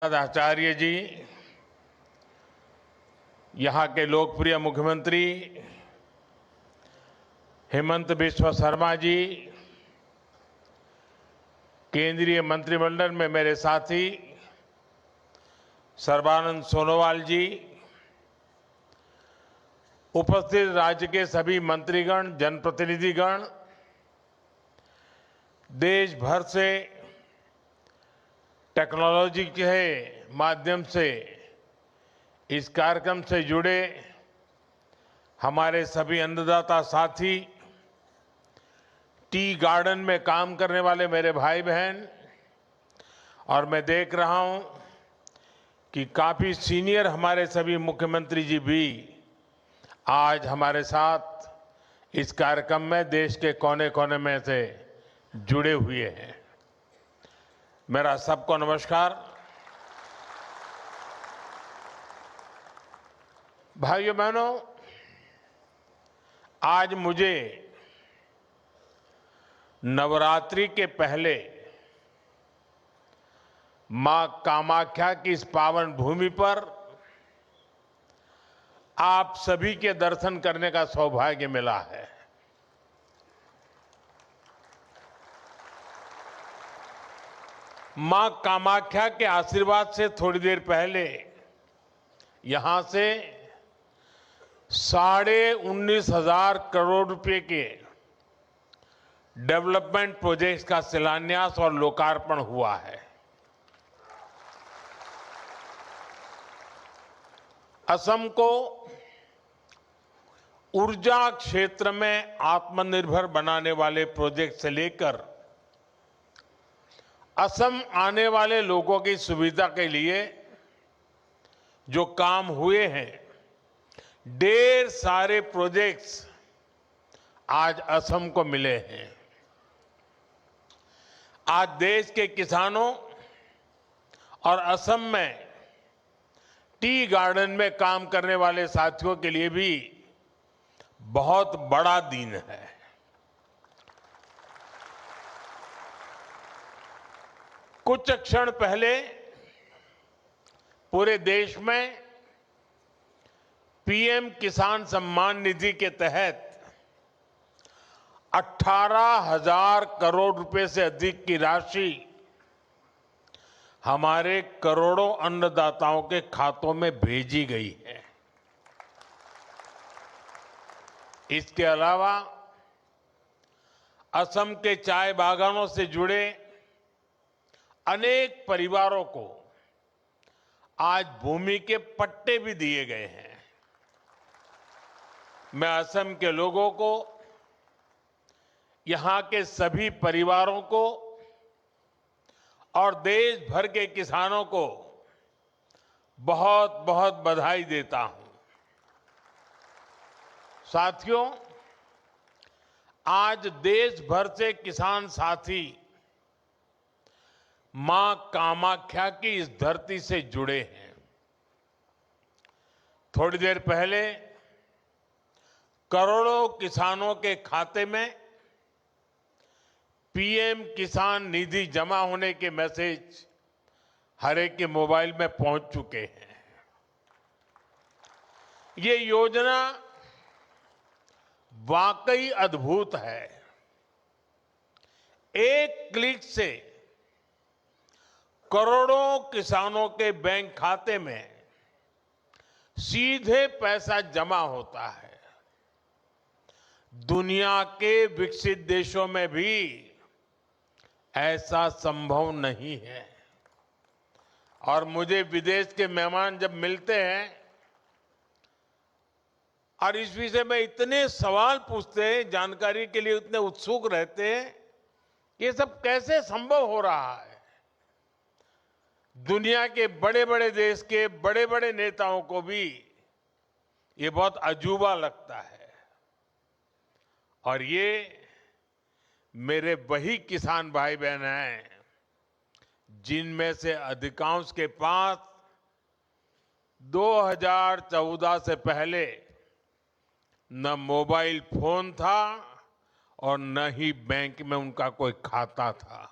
आचार्य जी, यहाँ के लोकप्रिय मुख्यमंत्री हेमंत बिस्वा शर्मा जी, केंद्रीय मंत्रिमंडल में मेरे साथी सर्बानंद सोनोवाल जी, उपस्थित राज्य के सभी मंत्रीगण, जनप्रतिनिधिगण, देश भर से टेक्नोलॉजी के माध्यम से इस कार्यक्रम से जुड़े हमारे सभी अन्नदाता साथी, टी गार्डन में काम करने वाले मेरे भाई बहन, और मैं देख रहा हूं कि काफी सीनियर हमारे सभी मुख्यमंत्री जी भी आज हमारे साथ इस कार्यक्रम में देश के कोने कोने में से जुड़े हुए हैं। मेरा सबको नमस्कार। भाइयों बहनों, आज मुझे नवरात्रि के पहले मां कामाख्या की इस पावन भूमि पर आप सभी के दर्शन करने का सौभाग्य मिला है। मां कामाख्या के आशीर्वाद से थोड़ी देर पहले यहां से 19,500 करोड़ रुपए के डेवलपमेंट प्रोजेक्ट्स का शिलान्यास और लोकार्पण हुआ है। असम को ऊर्जा क्षेत्र में आत्मनिर्भर बनाने वाले प्रोजेक्ट से लेकर असम आने वाले लोगों की सुविधा के लिए जो काम हुए हैं, ढेर सारे प्रोजेक्ट्स आज असम को मिले हैं। आज देश के किसानों और असम में टी गार्डन में काम करने वाले साथियों के लिए भी बहुत बड़ा दिन है। कुछ क्षण पहले पूरे देश में पीएम किसान सम्मान निधि के तहत 18,000 करोड़ रुपए से अधिक की राशि हमारे करोड़ों अन्नदाताओं के खातों में भेजी गई है। इसके अलावा असम के चाय बागानों से जुड़े अनेक परिवारों को आज भूमि के पट्टे भी दिए गए हैं। मैं असम के लोगों को, यहां के सभी परिवारों को और देश भर के किसानों को बहुत बहुत बधाई देता हूं। साथियों, आज देश भर से किसान साथी मां कामाख्या की इस धरती से जुड़े हैं। थोड़ी देर पहले करोड़ों किसानों के खाते में पीएम किसान निधि जमा होने के मैसेज हर एक के मोबाइल में पहुंच चुके हैं। ये योजना वाकई अद्भुत है। एक क्लिक से करोड़ों किसानों के बैंक खाते में सीधे पैसा जमा होता है। दुनिया के विकसित देशों में भी ऐसा संभव नहीं है। और मुझे विदेश के मेहमान जब मिलते हैं और इस विषय में इतने सवाल पूछते हैं, जानकारी के लिए इतने उत्सुक रहते हैं, ये सब कैसे संभव हो रहा है। दुनिया के बड़े बड़े देश के बड़े बड़े नेताओं को भी ये बहुत अजूबा लगता है। और ये मेरे वही किसान भाई बहन हैं जिनमें से अधिकांश के पास 2014 से पहले न मोबाइल फोन था और न ही बैंक में उनका कोई खाता था।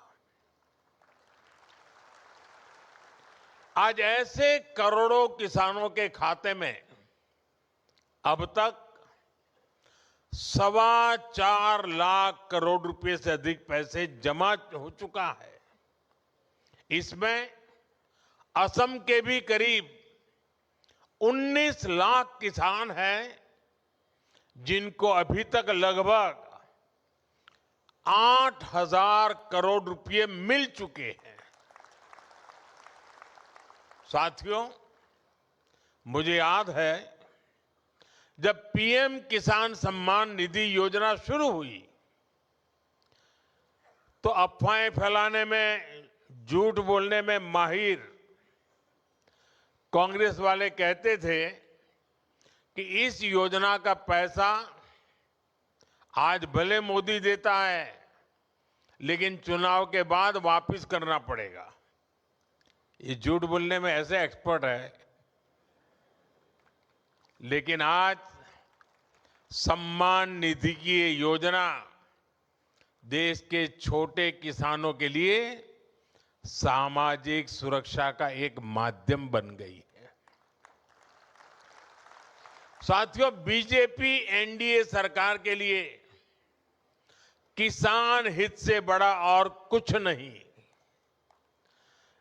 आज ऐसे करोड़ों किसानों के खाते में अब तक 4.25 लाख करोड़ रुपए से अधिक पैसे जमा हो चुका है। इसमें असम के भी करीब 19 लाख किसान हैं जिनको अभी तक लगभग 8,000 करोड़ रुपए मिल चुके हैं। साथियों, मुझे याद है जब पीएम किसान सम्मान निधि योजना शुरू हुई तो अफवाहें फैलाने में, झूठ बोलने में माहिर कांग्रेस वाले कहते थे कि इस योजना का पैसा आज भले मोदी देता है लेकिन चुनाव के बाद वापस करना पड़ेगा। ये झूठ बोलने में ऐसे एक्सपर्ट है। लेकिन आज सम्मान निधि की ये योजना देश के छोटे किसानों के लिए सामाजिक सुरक्षा का एक माध्यम बन गई है। साथियों, बीजेपी एनडीए सरकार के लिए किसान हित से बड़ा और कुछ नहीं।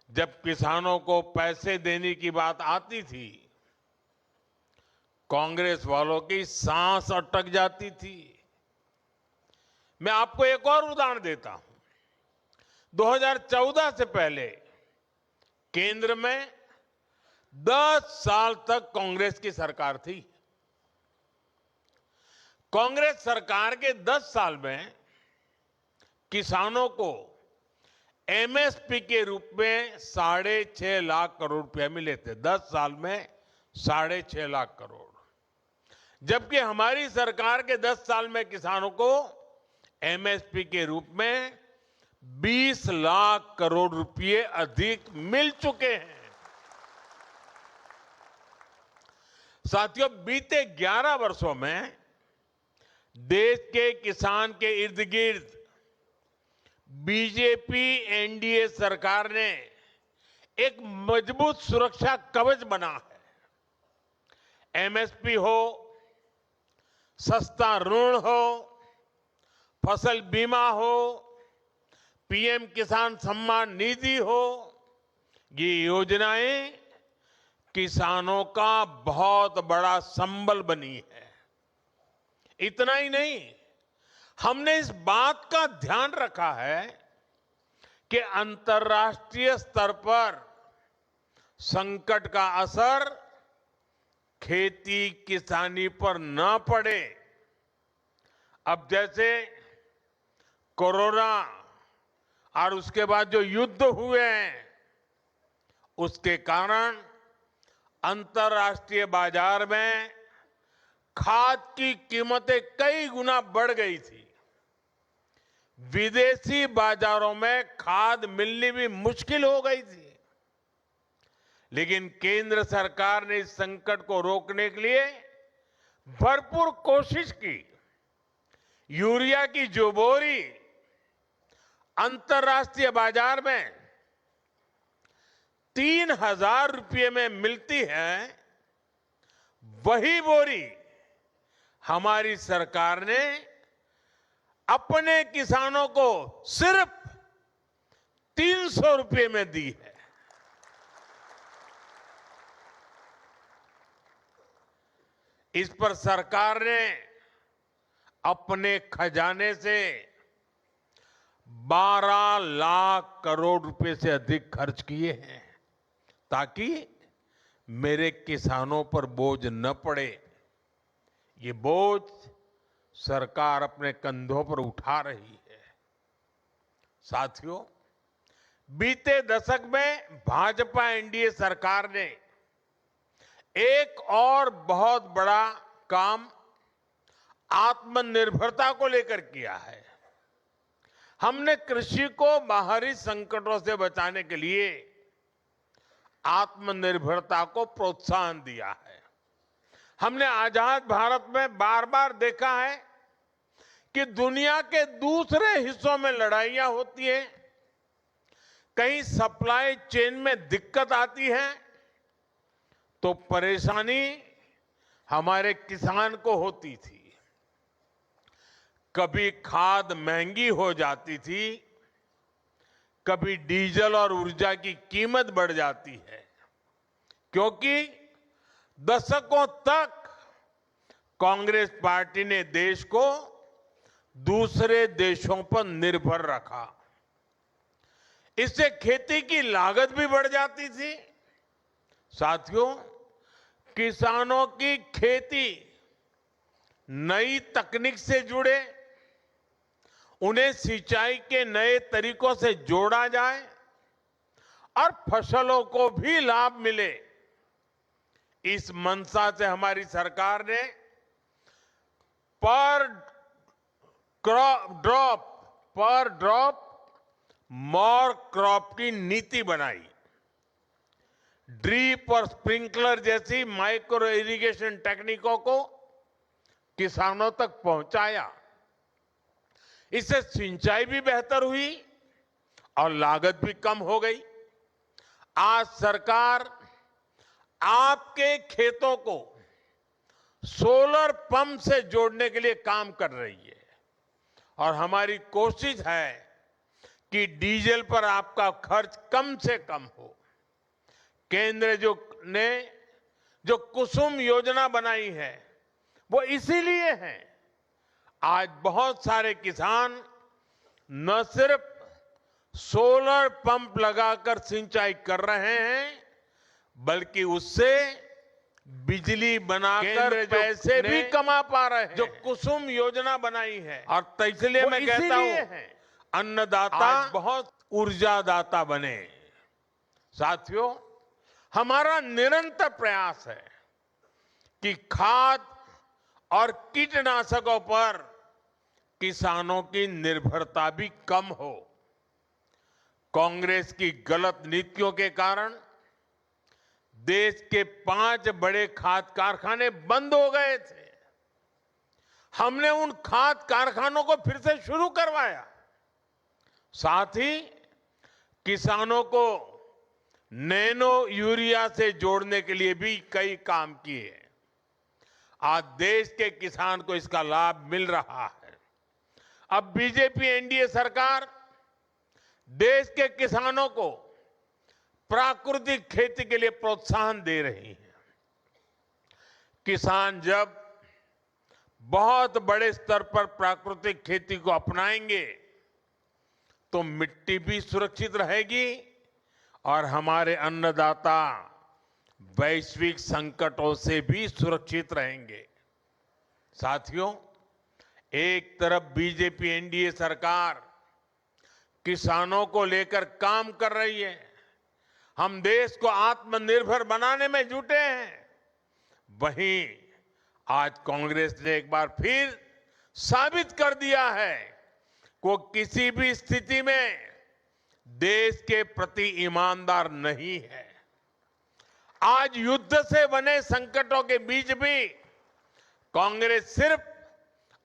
जब किसानों को पैसे देने की बात आती थी, कांग्रेस वालों की सांस अटक जाती थी। मैं आपको एक और उदाहरण देता हूं। 2014 से पहले केंद्र में 10 साल तक कांग्रेस की सरकार थी। कांग्रेस सरकार के 10 साल में किसानों को एमएसपी के रूप में 6.5 लाख करोड़ रुपए मिले थे। 10 साल में 6.5 लाख करोड़। जबकि हमारी सरकार के 10 साल में किसानों को एमएसपी के रूप में 20 लाख करोड़ रुपए अधिक मिल चुके हैं। साथियों, बीते 11 वर्षों में देश के किसान के इर्द गिर्द बीजेपी एनडीए सरकार ने एक मजबूत सुरक्षा कवच बना है। एमएसपी हो, सस्ता ऋण हो, फसल बीमा हो, पीएम किसान सम्मान निधि हो, ये योजनाएं किसानों का बहुत बड़ा संबल बनी है। इतना ही नहीं, हमने इस बात का ध्यान रखा है कि अंतर्राष्ट्रीय स्तर पर संकट का असर खेती किसानी पर न पड़े। अब जैसे कोरोना और उसके बाद जो युद्ध हुए हैं, उसके कारण अंतर्राष्ट्रीय बाजार में खाद की कीमतें कई गुना बढ़ गई थी। विदेशी बाजारों में खाद मिलनी भी मुश्किल हो गई थी। लेकिन केंद्र सरकार ने इस संकट को रोकने के लिए भरपूर कोशिश की। यूरिया की जो बोरी अंतर्राष्ट्रीय बाजार में 3,000 रुपये में मिलती है, वही बोरी हमारी सरकार ने अपने किसानों को सिर्फ 300 रुपये में दी है। इस पर सरकार ने अपने खजाने से 12 लाख करोड़ रुपए से अधिक खर्च किए हैं ताकि मेरे किसानों पर बोझ न पड़े। ये बोझ सरकार अपने कंधों पर उठा रही है। साथियों, बीते दशक में भाजपा एनडीए सरकार ने एक और बहुत बड़ा काम आत्मनिर्भरता को लेकर किया है। हमने कृषि को बाहरी संकटों से बचाने के लिए आत्मनिर्भरता को प्रोत्साहन दिया है। हमने आजाद भारत में बार बार देखा है कि दुनिया के दूसरे हिस्सों में लड़ाइयां होती हैं, कहीं सप्लाई चेन में दिक्कत आती है तो परेशानी हमारे किसान को होती थी। कभी खाद महंगी हो जाती थी, कभी डीजल और ऊर्जा की कीमत बढ़ जाती है, क्योंकि दशकों तक कांग्रेस पार्टी ने देश को दूसरे देशों पर निर्भर रखा। इससे खेती की लागत भी बढ़ जाती थी। साथियों, किसानों की खेती नई तकनीक से जुड़े, उन्हें सिंचाई के नए तरीकों से जोड़ा जाए और फसलों को भी लाभ मिले, इस मंशा से हमारी सरकार ने पर ड्रॉप मोर क्रॉप की नीति बनाई। ड्रिप और स्प्रिंकलर जैसी माइक्रो इरिगेशन टेक्निकों को किसानों तक पहुंचाया। इससे सिंचाई भी बेहतर हुई और लागत भी कम हो गई। आज सरकार आपके खेतों को सोलर पंप से जोड़ने के लिए काम कर रही है और हमारी कोशिश है कि डीजल पर आपका खर्च कम से कम हो। केंद्र ने जो कुसुम योजना बनाई है वो इसीलिए है। आज बहुत सारे किसान न सिर्फ सोलर पंप लगाकर सिंचाई कर रहे हैं, बल्कि उससे बिजली बनाकर पैसे भी कमा पा रहे हैं। जो कुसुम योजना बनाई है, और इसलिए मैं कहता हूं अन्नदाता बहुत ऊर्जादाता बने। साथियों, हमारा निरंतर प्रयास है कि खाद और कीटनाशकों पर किसानों की निर्भरता भी कम हो। कांग्रेस की गलत नीतियों के कारण देश के 5 बड़े खाद कारखाने बंद हो गए थे। हमने उन खाद कारखानों को फिर से शुरू करवाया। साथ ही किसानों को नैनो यूरिया से जोड़ने के लिए भी कई काम किए। आज देश के किसान को इसका लाभ मिल रहा है। अब बीजेपी एनडीए सरकार देश के किसानों को प्राकृतिक खेती के लिए प्रोत्साहन दे रही है। किसान जब बहुत बड़े स्तर पर प्राकृतिक खेती को अपनाएंगे तो मिट्टी भी सुरक्षित रहेगी और हमारे अन्नदाता वैश्विक संकटों से भी सुरक्षित रहेंगे। साथियों, एक तरफ बीजेपी एनडीए सरकार किसानों को लेकर काम कर रही है, हम देश को आत्मनिर्भर बनाने में जुटे हैं। वहीं आज कांग्रेस ने एक बार फिर साबित कर दिया है कि वो किसी भी स्थिति में देश के प्रति ईमानदार नहीं है। आज युद्ध से बने संकटों के बीच भी कांग्रेस सिर्फ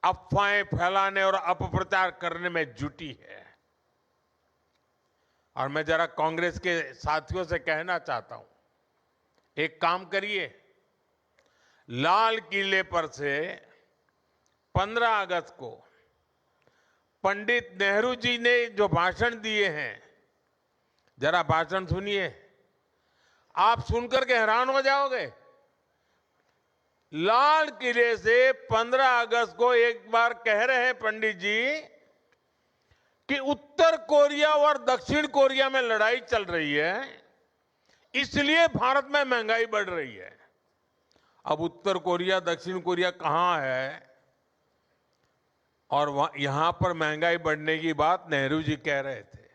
अफवाहें फैलाने और अपप्रचार करने में जुटी है। और मैं जरा कांग्रेस के साथियों से कहना चाहता हूं, एक काम करिए, लाल किले पर से 15 अगस्त को पंडित नेहरू जी ने जो भाषण दिए हैं, जरा भाषण सुनिए, आप सुनकर के हैरान हो जाओगे। लाल किले से 15 अगस्त को एक बार कह रहे हैं पंडित जी कि उत्तर कोरिया और दक्षिण कोरिया में लड़ाई चल रही है, इसलिए भारत में महंगाई बढ़ रही है। अब उत्तर कोरिया दक्षिण कोरिया कहां है और यहां पर महंगाई बढ़ने की बात नेहरू जी कह रहे थे।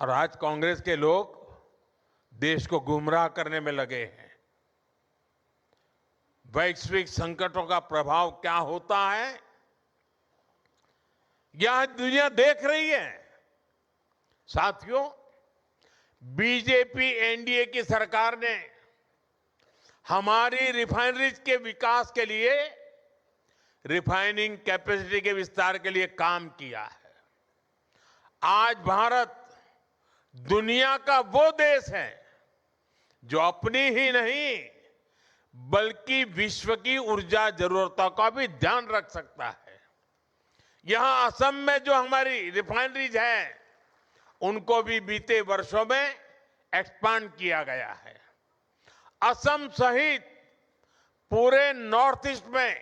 और आज कांग्रेस के लोग देश को गुमराह करने में लगे हैं। वैश्विक संकटों का प्रभाव क्या होता है यह दुनिया देख रही है। साथियों, बीजेपी एनडीए की सरकार ने हमारी रिफाइनरीज के विकास के लिए, रिफाइनिंग कैपेसिटी के विस्तार के लिए काम किया है। आज भारत दुनिया का वो देश है जो अपनी ही नहीं बल्कि विश्व की ऊर्जा जरूरतों का भी ध्यान रख सकता है। यहां असम में जो हमारी रिफाइनरीज है उनको भी बीते वर्षों में एक्सपांड किया गया है। असम सहित पूरे नॉर्थ ईस्ट में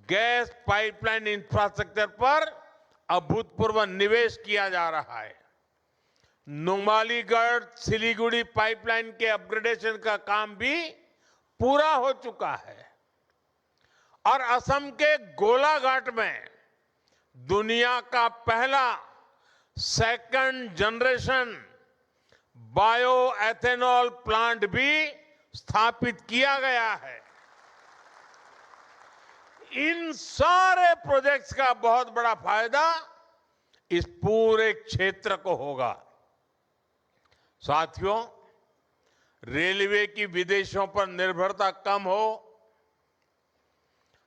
गैस पाइपलाइन इंफ्रास्ट्रक्चर पर अभूतपूर्व निवेश किया जा रहा है। नुमालीगढ़ सिलीगुड़ी पाइपलाइन के अपग्रेडेशन का काम भी पूरा हो चुका है और असम के गोलाघाट में दुनिया का पहला second generation bio ethanol plant भी स्थापित किया गया है। इन सारे प्रोजेक्ट्स का बहुत बड़ा फायदा इस पूरे क्षेत्र को होगा। साथियों, रेलवे की विदेशों पर निर्भरता कम हो,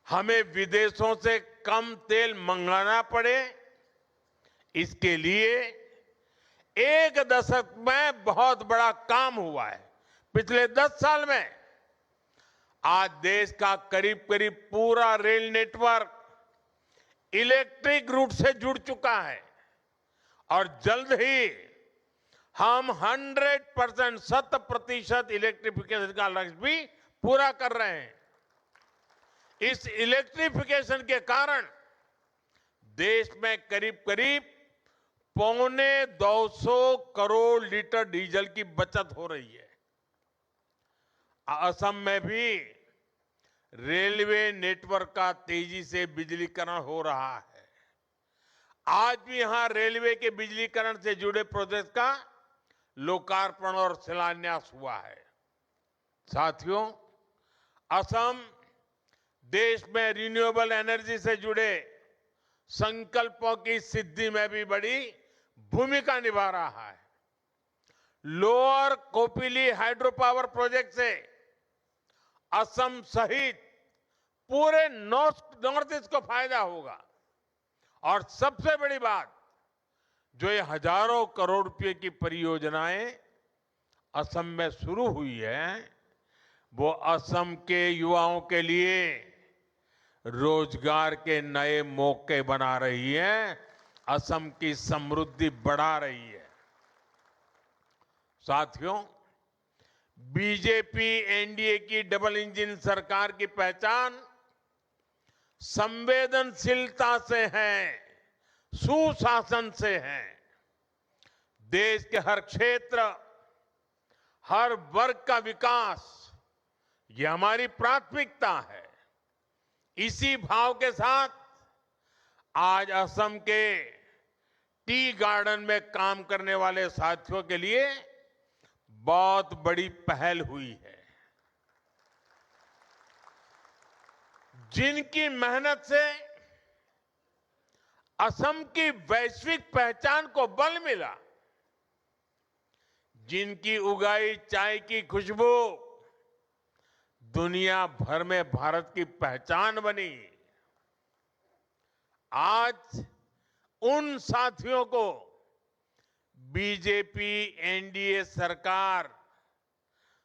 हमें विदेशों से कम तेल मंगाना पड़े, इसके लिए एक दशक में बहुत बड़ा काम हुआ है। पिछले 10 साल में आज देश का करीब करीब पूरा रेल नेटवर्क इलेक्ट्रिक रूट से जुड़ चुका है और जल्द ही हम 100% 100% इलेक्ट्रिफिकेशन का लक्ष्य भी पूरा कर रहे हैं। इस इलेक्ट्रिफिकेशन के कारण देश में करीब करीब 250 करोड़ लीटर डीजल की बचत हो रही है। असम में भी रेलवे नेटवर्क का तेजी से बिजलीकरण हो रहा है। आज भी यहां रेलवे के बिजलीकरण से जुड़े प्रोजेक्ट का लोकार्पण और शिलान्यास हुआ है। साथियों, असम देश में रिन्यूएबल एनर्जी से जुड़े संकल्पों की सिद्धि में भी बड़ी भूमिका निभा रहा है। Lower Kopili hydro power project से असम सहित पूरे नॉर्थ ईस्ट को फायदा होगा और सबसे बड़ी बात, जो ये हजारों करोड़ रुपए की परियोजनाएं असम में शुरू हुई है, वो असम के युवाओं के लिए रोजगार के नए मौके बना रही है, असम की समृद्धि बढ़ा रही है। साथियों, बीजेपी एनडीए की डबल इंजन सरकार की पहचान संवेदनशीलता से है, सुशासन से है। देश के हर क्षेत्र, हर वर्ग का विकास, ये हमारी प्राथमिकता है। इसी भाव के साथ आज असम के टी गार्डन में काम करने वाले साथियों के लिए बहुत बड़ी पहल हुई है। जिनकी मेहनत से असम की वैश्विक पहचान को बल मिला, जिनकी उगाई चाय की खुशबू दुनिया भर में भारत की पहचान बनी, आज उन साथियों को बीजेपी एनडीए सरकार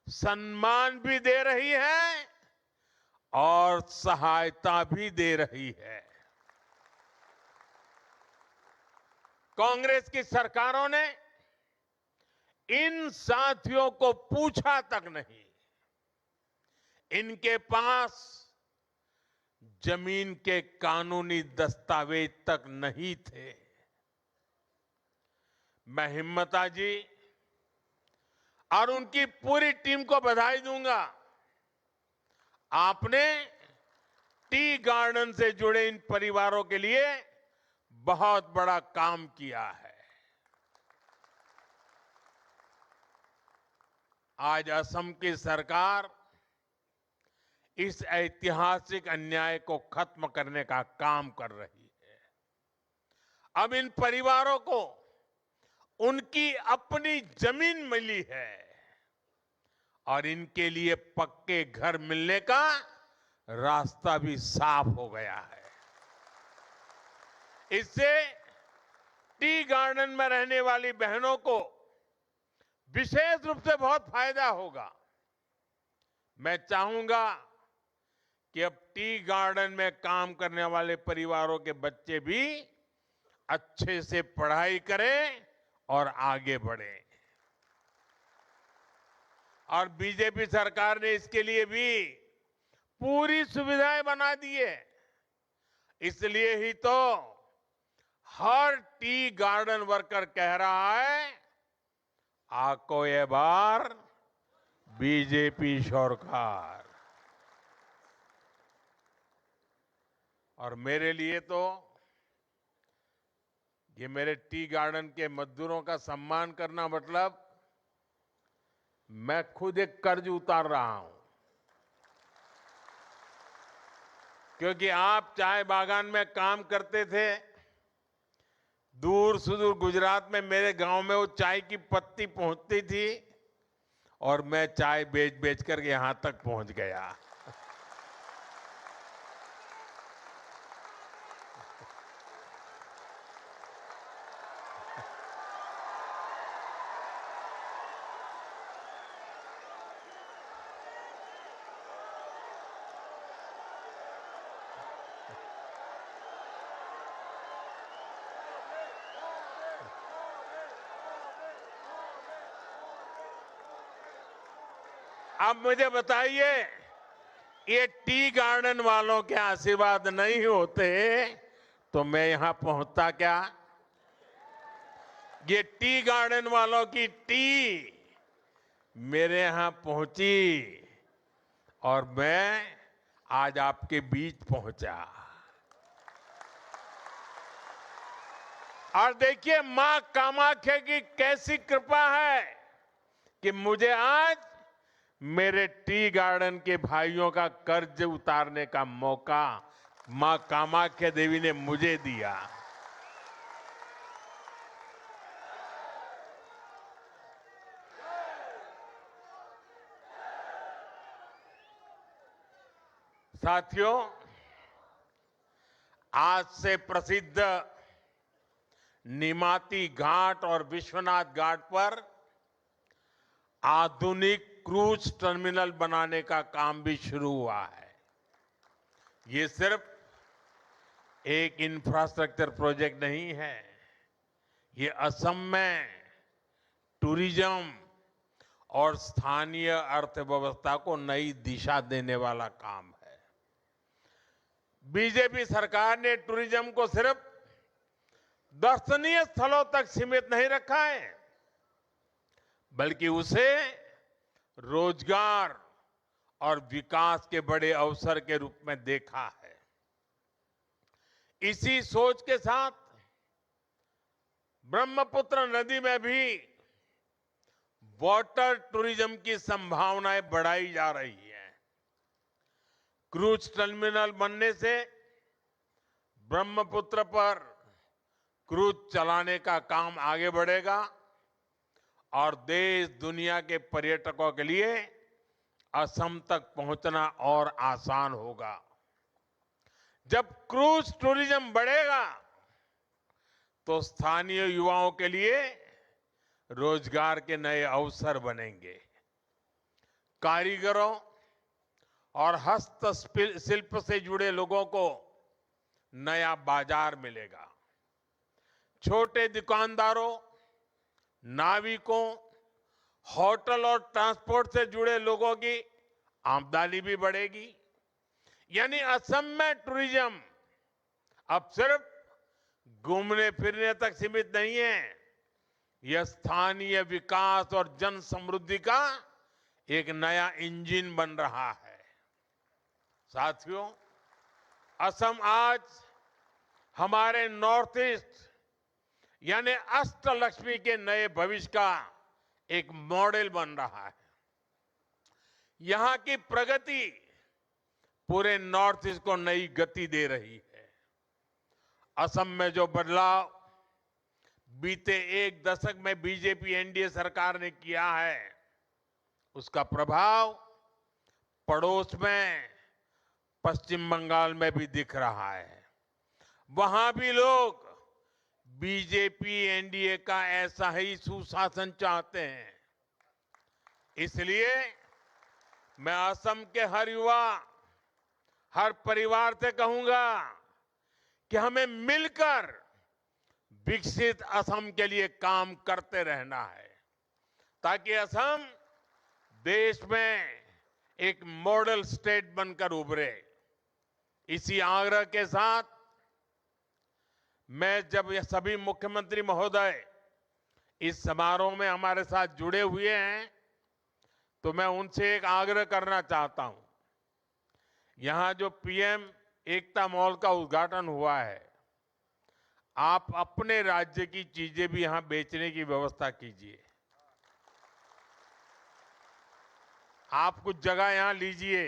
सम्मान भी दे रही है और सहायता भी दे रही है। कांग्रेस की सरकारों ने इन साथियों को पूछा तक नहीं, इनके पास जमीन के कानूनी दस्तावेज तक नहीं थे। मैं हिम्मता जी और उनकी पूरी टीम को बधाई दूंगा। आपने टी गार्डन से जुड़े इन परिवारों के लिए बहुत बड़ा काम किया है। आज असम की सरकार इस ऐतिहासिक अन्याय को खत्म करने का काम कर रही है। अब इन परिवारों को उनकी अपनी जमीन मिली है और इनके लिए पक्के घर मिलने का रास्ता भी साफ हो गया है। इससे टी गार्डन में रहने वाली बहनों को विशेष रूप से बहुत फायदा होगा। मैं चाहूंगा कि अब टी गार्डन में काम करने वाले परिवारों के बच्चे भी अच्छे से पढ़ाई करें और आगे बढ़ें। और बीजेपी सरकार ने इसके लिए भी पूरी सुविधाएं बना दी है। इसलिए ही तो हर टी गार्डन वर्कर कह रहा है, आको ये बार बीजेपी सरकार। और मेरे लिए तो ये मेरे टी गार्डन के मजदूरों का सम्मान करना मतलब मैं खुद एक कर्ज उतार रहा हूं। क्योंकि आप चाय बागान में काम करते थे, दूर सुदूर गुजरात में मेरे गांव में वो चाय की पत्ती पहुंचती थी और मैं चाय बेच बेच कर यहां तक पहुंच गया। अब मुझे बताइए, ये टी गार्डन वालों के आशीर्वाद नहीं होते तो मैं यहां पहुंचता क्या? ये टी गार्डन वालों की टी मेरे यहां पहुंची और मैं आज आपके बीच पहुंचा। और देखिए, मां कामाख्या की कैसी कृपा है कि मुझे आज मेरे टी गार्डन के भाइयों का कर्ज उतारने का मौका मां कामाख्या देवी ने मुझे दिया। साथियों, आज से प्रसिद्ध निमाती घाट और विश्वनाथ घाट पर आधुनिक क्रूज टर्मिनल बनाने का काम भी शुरू हुआ है। ये सिर्फ एक इंफ्रास्ट्रक्चर प्रोजेक्ट नहीं है, ये असम में टूरिज्म और स्थानीय अर्थव्यवस्था को नई दिशा देने वाला काम है। बीजेपी सरकार ने टूरिज्म को सिर्फ दर्शनीय स्थलों तक सीमित नहीं रखा है, बल्कि उसे रोजगार और विकास के बड़े अवसर के रूप में देखा है। इसी सोच के साथ ब्रह्मपुत्र नदी में भी वाटर टूरिज्म की संभावनाएं बढ़ाई जा रही है। क्रूज टर्मिनल बनने से ब्रह्मपुत्र पर क्रूज चलाने का काम आगे बढ़ेगा और देश दुनिया के पर्यटकों के लिए असम तक पहुंचना और आसान होगा। जब क्रूज टूरिज्म बढ़ेगा तो स्थानीय युवाओं के लिए रोजगार के नए अवसर बनेंगे। कारीगरों और हस्तशिल्प से जुड़े लोगों को नया बाजार मिलेगा। छोटे दुकानदारों, नाविकों, होटल और ट्रांसपोर्ट से जुड़े लोगों की आमदनी भी बढ़ेगी। यानी असम में टूरिज्म अब सिर्फ घूमने फिरने तक सीमित नहीं है, यह स्थानीय विकास और जन समृद्धि का एक नया इंजन बन रहा है। साथियों, असम आज हमारे नॉर्थ ईस्ट यानी अष्टलक्ष्मी के नए भविष्य का एक मॉडल बन रहा है। यहां की प्रगति पूरे नॉर्थ ईस्ट को नई गति दे रही है। असम में जो बदलाव बीते एक दशक में बीजेपी एनडीए सरकार ने किया है, उसका प्रभाव पड़ोस में पश्चिम बंगाल में भी दिख रहा है। वहां भी लोग बीजेपी एनडीए का ऐसा ही सुशासन चाहते हैं। इसलिए मैं असम के हर युवा, हर परिवार से कहूंगा कि हमें मिलकर विकसित असम के लिए काम करते रहना है, ताकि असम देश में एक मॉडल स्टेट बनकर उभरे। इसी आग्रह के साथ मैं जब ये सभी मुख्यमंत्री महोदय इस समारोह में हमारे साथ जुड़े हुए हैं, तो मैं उनसे एक आग्रह करना चाहता हूं। यहां जो पीएम एकता मॉल का उद्घाटन हुआ है, आप अपने राज्य की चीजें भी यहां बेचने की व्यवस्था कीजिए। आप कुछ जगह यहां लीजिए,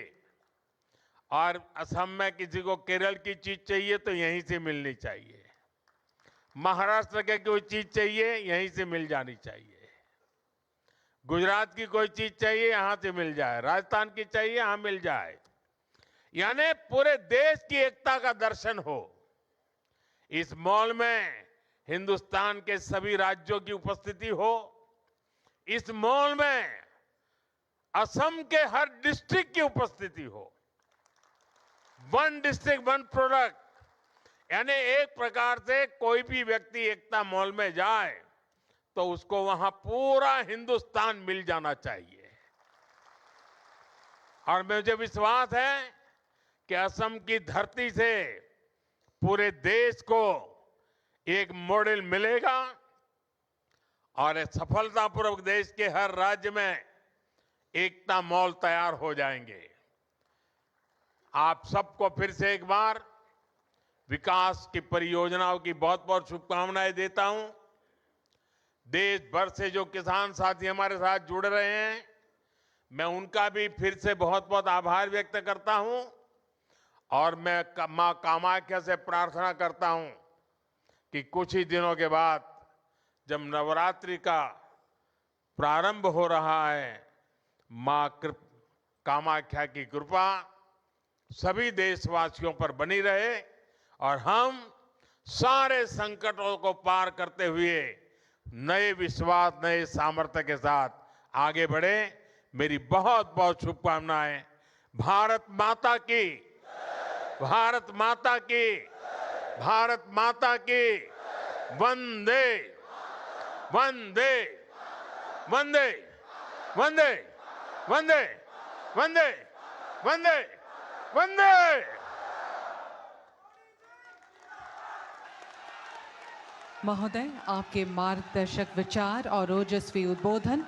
और असम में किसी को केरल की चीज चाहिए तो यहीं से मिलनी चाहिए, महाराष्ट्र के कोई चीज चाहिए यहीं से मिल जानी चाहिए, गुजरात की कोई चीज चाहिए यहां से मिल जाए, राजस्थान की चाहिए यहां मिल जाए। यानी पूरे देश की एकता का दर्शन हो। इस मॉल में हिंदुस्तान के सभी राज्यों की उपस्थिति हो। इस मॉल में असम के हर डिस्ट्रिक्ट की उपस्थिति हो। वन डिस्ट्रिक्ट वन प्रोडक्ट, यानी एक प्रकार से कोई भी व्यक्ति एकता मॉल में जाए तो उसको वहां पूरा हिंदुस्तान मिल जाना चाहिए। और मुझे विश्वास है कि असम की धरती से पूरे देश को एक मॉडल मिलेगा, और सफलतापूर्वक देश के हर राज्य में एकता मॉल तैयार हो जाएंगे। आप सबको फिर से एक बार विकास की परियोजनाओं की बहुत बहुत शुभकामनाएं देता हूं। देश भर से जो किसान साथी हमारे साथ जुड़ रहे हैं, मैं उनका भी फिर से बहुत बहुत आभार व्यक्त करता हूं। और मैं मां कामाख्या से प्रार्थना करता हूं कि कुछ ही दिनों के बाद जब नवरात्रि का प्रारंभ हो रहा है, मां कामाख्या की कृपा सभी देशवासियों पर बनी रहे और हम सारे संकटों को पार करते हुए नए विश्वास, नए सामर्थ्य के साथ आगे बढ़े। मेरी बहुत बहुत शुभकामनाएं। भारत माता की, भारत माता की, भारत माता की। वंदे वंदे वंदे वंदे वंदे वंदे वंदे वंदे। महोदय, आपके मार्गदर्शक विचार और ओजस्वी उद्बोधन